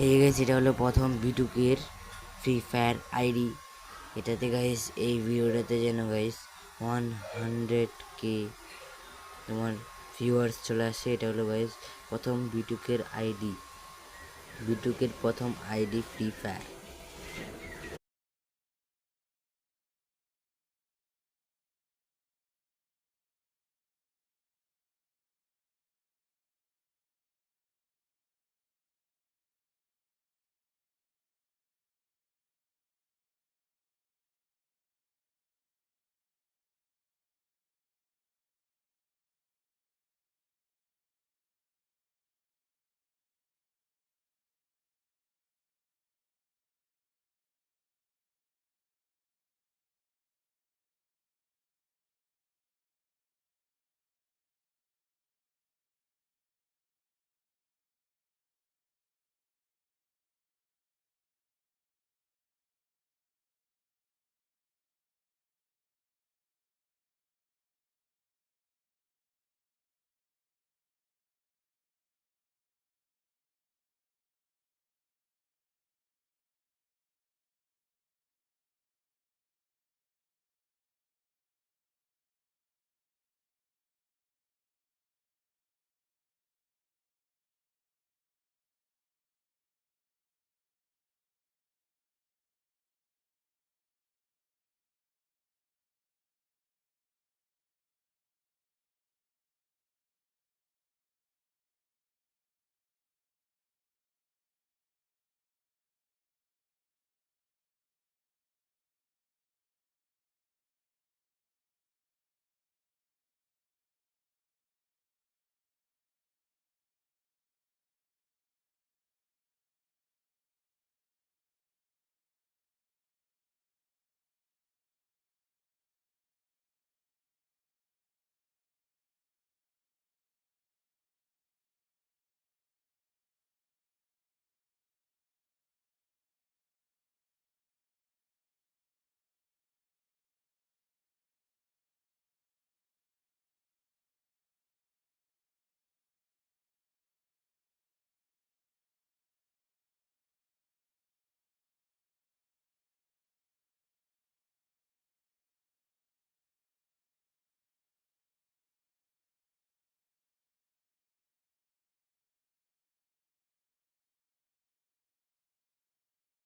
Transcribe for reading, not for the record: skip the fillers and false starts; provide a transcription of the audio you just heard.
এই গাইস এটা হলো প্রথম বিটুকের ফ্রি ফায়ার আইডি। এটাতে গাইস এই ভিডিওটাতে যেন গাইস 100K তোমার ভিউয়ার্স চলে আসে। এটা হলো গাইস প্রথম বিটুকের আইডি, বিটুকের প্রথম আইডি ফ্রি ফায়ার।